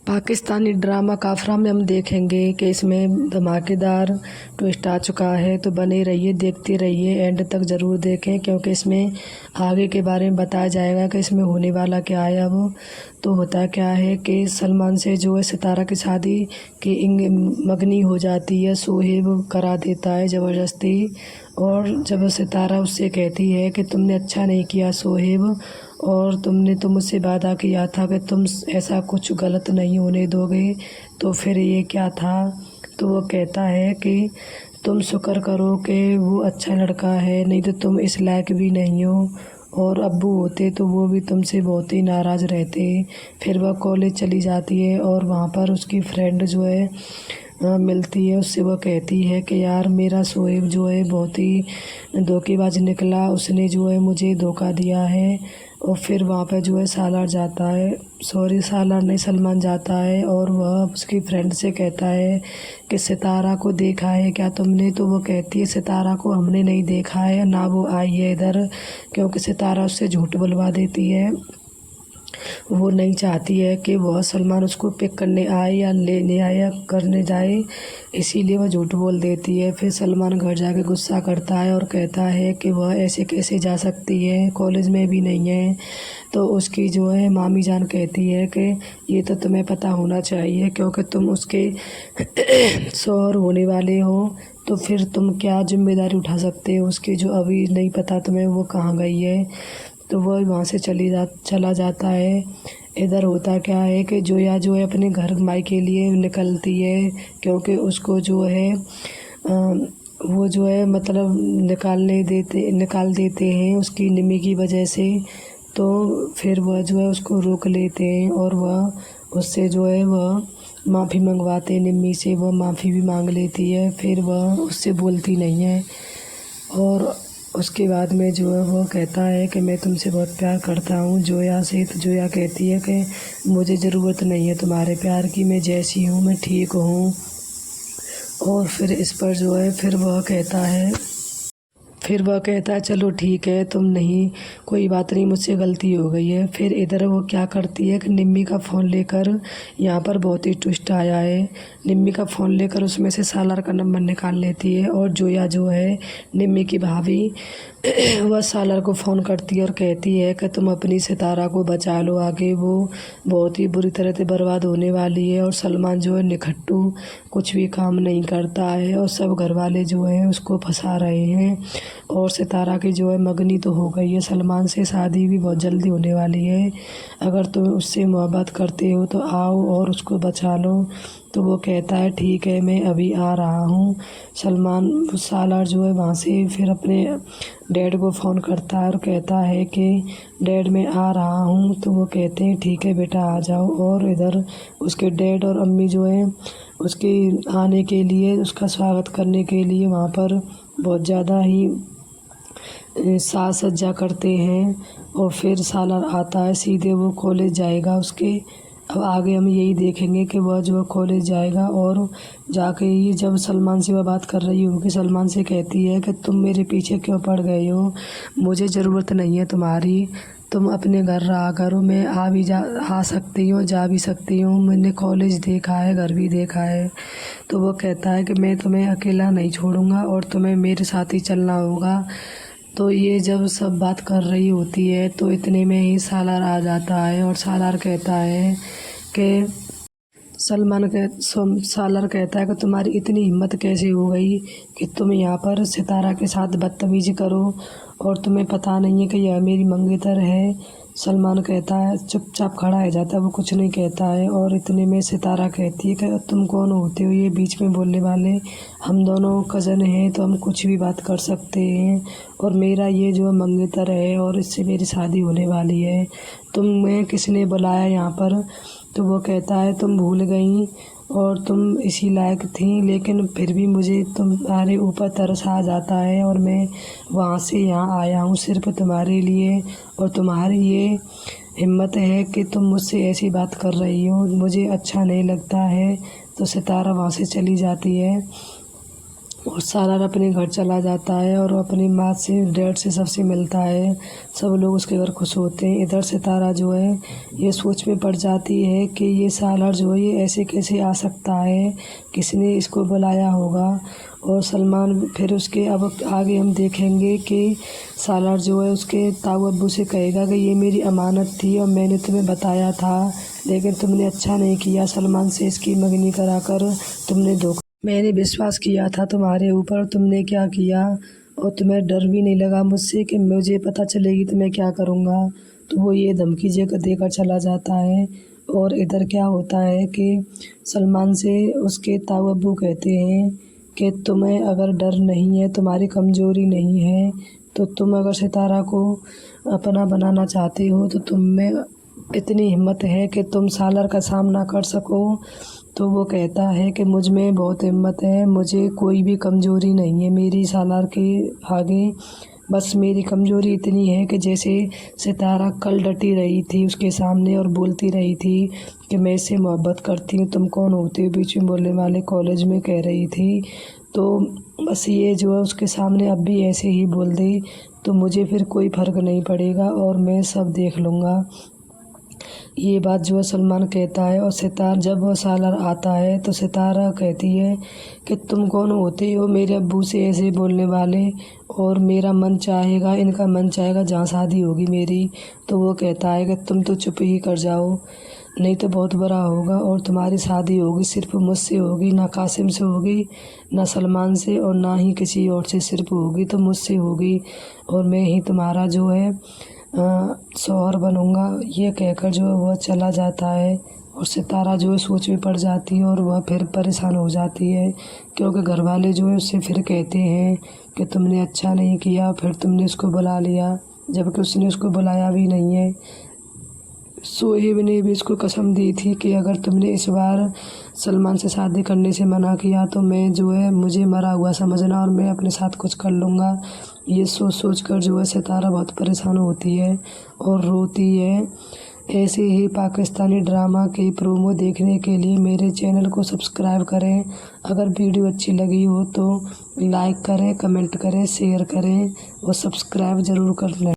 Pakistani drama काफ़रा में हम देखेंगे कि इसमें धमाकेदार ट्विस्ट आ चुका है। तो बने रहिए, देखते रहिए, एंड तक ज़रूर देखें क्योंकि इसमें आगे के बारे में बताया जाएगा कि इसमें होने वाला क्या है। अब तो होता क्या है कि सलमान से जो है सितारा की शादी की मगनी हो जाती है, सोहेब करा देता है ज़बरदस्ती। और जब सितारा उससे कहती है कि तुमने अच्छा नहीं किया सोहेब, और तुमने तो मुझसे वादा किया था कि तुम ऐसा कुछ गलत नहीं होने दोगे, तो फिर ये क्या था। तो वो कहता है कि तुम शुक्र करो कि वो अच्छा लड़का है, नहीं तो तुम इस लायक भी नहीं हो, और अब्बू होते तो वो भी तुमसे बहुत ही नाराज़ रहते। फिर वह कॉलेज चली जाती है और वहाँ पर उसकी फ्रेंड जो है मिलती है। उससे वह कहती है कि यार मेरा शोएब जो है बहुत ही धोखेबाज निकला, उसने जो है मुझे धोखा दिया है। और फिर वहाँ पे जो है सालार जाता है, सॉरी सालार नहीं, सलमान जाता है और वह उसकी फ्रेंड से कहता है कि सितारा को देखा है क्या तुमने। तो वो कहती है सितारा को हमने नहीं देखा है, ना वो आई है इधर, क्योंकि सितारा उससे झूठ बुलवा देती है। वो नहीं चाहती है कि वह सलमान उसको पिक करने आए या लेने आए या करने जाए, इसीलिए वह झूठ बोल देती है। फिर सलमान घर जाके गुस्सा करता है और कहता है कि वह ऐसे कैसे जा सकती है, कॉलेज में भी नहीं है। तो उसकी जो है मामी जान कहती है कि ये तो तुम्हें पता होना चाहिए क्योंकि तुम उसके शौहर होने वाले हो, तो फिर तुम क्या जिम्मेदारी उठा सकते हो उसकी, जो अभी नहीं पता तुम्हें वो कहाँ गई है। तो वह वहाँ से चला जाता है। इधर होता क्या है कि जोया जो है अपने घर माई के लिए निकलती है, क्योंकि उसको जो है वो जो है मतलब निकाल देते हैं उसकी निम्मी की वजह से। तो फिर वह जो है उसको रोक लेते हैं और वह उससे जो है वह माफ़ी मंगवाते हैं निम्मी से। वह माफ़ी भी मांग लेती है, फिर वह उससे बोलती नहीं है। और उसके बाद में जो है वो कहता है कि मैं तुमसे बहुत प्यार करता हूँ जोया से। तो जोया कहती है कि मुझे ज़रूरत नहीं है तुम्हारे प्यार की, मैं जैसी हूँ मैं ठीक हूँ। और फिर इस पर जो है फिर वह कहता है चलो ठीक है, तुम नहीं, कोई बात नहीं, मुझसे गलती हो गई है। फिर इधर वो क्या करती है कि निम्मी का फ़ोन लेकर, यहाँ पर बहुत ही ट्विस्ट आया है, निम्मी का फ़ोन लेकर उसमें से सालार का नंबर निकाल लेती है। और जोया जो है निम्मी की भाभी वह सालार को फ़ोन करती है और कहती है कि तुम अपनी सितारा को बचा लो, आगे वो बहुत ही बुरी तरह से बर्बाद होने वाली है। और सलमान जो है निखट्टू, कुछ भी काम नहीं करता है और सब घर वाले जो हैं उसको फंसा रहे हैं। और सितारा की जो है मगनी तो हो गई है सलमान से, शादी भी बहुत जल्दी होने वाली है। अगर तुम उससे मोहब्बत करते हो तो आओ और उसको बचा लो। तो वो कहता है ठीक है मैं अभी आ रहा हूँ। सालार जो है वहाँ से फिर अपने डैड को फ़ोन करता है और कहता है कि डैड मैं आ रहा हूँ। तो वो कहते हैं ठीक है बेटा आ जाओ। और इधर उसके डैड और अम्मी जो हैं उसके आने के लिए, उसका स्वागत करने के लिए वहाँ पर बहुत ज़्यादा ही साज सज्जा करते हैं। और फिर सालार आता है, सीधे वो कॉलेज जाएगा उसके। अब आगे हम यही देखेंगे कि वह जो कॉलेज जाएगा और जाके ही जब सलमान से वह बात कर रही होगी, सलमान से कहती है कि तुम मेरे पीछे क्यों पड़ गए हो, मुझे ज़रूरत नहीं है तुम्हारी, तुम अपने घर रहा करो, मैं आ सकती हूँ, जा भी सकती हूँ, मैंने कॉलेज देखा है, घर भी देखा है। तो वो कहता है कि मैं तुम्हें अकेला नहीं छोड़ूंगा और तुम्हें मेरे साथ ही चलना होगा। तो ये जब सब बात कर रही होती है तो इतने में ही सालार आ जाता है और सालार कहता है कि सालार कहता है कि तुम्हारी इतनी हिम्मत कैसे हो गई कि तुम यहाँ पर सितारा के साथ बदतमीजी करो, और तुम्हें पता नहीं है कि यह मेरी मंगेतर है। सलमान कहता है, चुपचाप खड़ा हो जाता है, वो कुछ नहीं कहता है। और इतने में सितारा कहती है कि तुम कौन होते हो ये बीच में बोलने वाले, हम दोनों कज़न हैं तो हम कुछ भी बात कर सकते हैं, और मेरा ये जो मंगेतर है और इससे मेरी शादी होने वाली है, तुम्हें किसने बुलाया यहाँ पर। तो वो कहता है तुम भूल गई और तुम इसी लायक थी, लेकिन फिर भी मुझे तुम्हारे ऊपर तरस आ जाता है और मैं वहाँ से यहाँ आया हूँ सिर्फ तुम्हारे लिए। और तुम्हारी ये हिम्मत है कि तुम मुझसे ऐसी बात कर रही हो, मुझे अच्छा नहीं लगता है। तो सितारा वहाँ से चली जाती है। और सालार अपने घर चला जाता है और अपनी माँ से डैड से सबसे मिलता है। सब लोग उसके घर खुश होते हैं। इधर सितारा जो है ये सोच में पड़ जाती है कि ये सालार जो है ये ऐसे कैसे आ सकता है, किसने इसको बुलाया होगा। और सलमान फिर उसके अब आगे हम देखेंगे कि सालार जो है उसके ताऊ अब्बू से कहेगा कि ये मेरी अमानत थी और मैंने तुम्हें बताया था, लेकिन तुमने अच्छा नहीं किया, सलमान से इसकी मंगनी कराकर तुमने धोखा, मैंने विश्वास किया था तुम्हारे ऊपर, तुमने क्या किया। और तुम्हें डर भी नहीं लगा मुझसे कि मुझे पता चलेगी तो मैं क्या करूँगा। तो वो ये धमकी देकर चला जाता है। और इधर क्या होता है कि सलमान से उसके ताऊ अब्बू कहते हैं कि तुम्हें अगर डर नहीं है, तुम्हारी कमज़ोरी नहीं है, तो तुम अगर सितारा को अपना बनाना चाहते हो तो तुम में इतनी हिम्मत है कि तुम सालार का सामना कर सको। तो वो कहता है कि मुझ में बहुत हिम्मत है, मुझे कोई भी कमज़ोरी नहीं है मेरी सालार के आगे। बस मेरी कमज़ोरी इतनी है कि जैसे सितारा कल डटी रही थी उसके सामने और बोलती रही थी कि मैं इससे मोहब्बत करती हूँ, तुम कौन होते हो बीच में बोलने वाले, कॉलेज में कह रही थी। तो बस ये जो है उसके सामने अब भी ऐसे ही बोल दे तो मुझे फिर कोई फ़र्क नहीं पड़ेगा और मैं सब देख लूँगा। ये बात जो है सलमान कहता है। और सितार जब वो सालार आता है तो सितारा कहती है कि तुम कौन होते हो मेरे अब्बू से ऐसे बोलने वाले, और मेरा मन चाहेगा, इनका मन चाहेगा जहाँ शादी होगी मेरी। तो वो कहता है कि तुम तो चुप ही कर जाओ, नहीं तो बहुत बुरा होगा और तुम्हारी शादी होगी सिर्फ मुझसे होगी, ना कासिम से होगी, ना सलमान से, और ना ही किसी और से, सिर्फ होगी तो मुझसे होगी और मैं ही तुम्हारा जो है शौहर बनूँगा। ये कहकर जो है वह चला जाता है। और सितारा जो है सोच में पड़ जाती है और वह फिर परेशान हो जाती है, क्योंकि घर वाले जो है उससे फिर कहते हैं कि तुमने अच्छा नहीं किया, फिर तुमने उसको बुला लिया, जबकि उसने उसको बुलाया भी नहीं है। सोहेब ने भी इसको कसम दी थी कि अगर तुमने इस बार सलमान से शादी करने से मना किया तो मैं जो है मुझे मरा हुआ समझना और मैं अपने साथ कुछ कर लूँगा। ये सोच कर जो है सितारा बहुत परेशान होती है और रोती है। ऐसे ही पाकिस्तानी ड्रामा के प्रोमो देखने के लिए मेरे चैनल को सब्सक्राइब करें। अगर वीडियो अच्छी लगी हो तो लाइक करें, कमेंट करें, शेयर करें और सब्सक्राइब ज़रूर कर लें।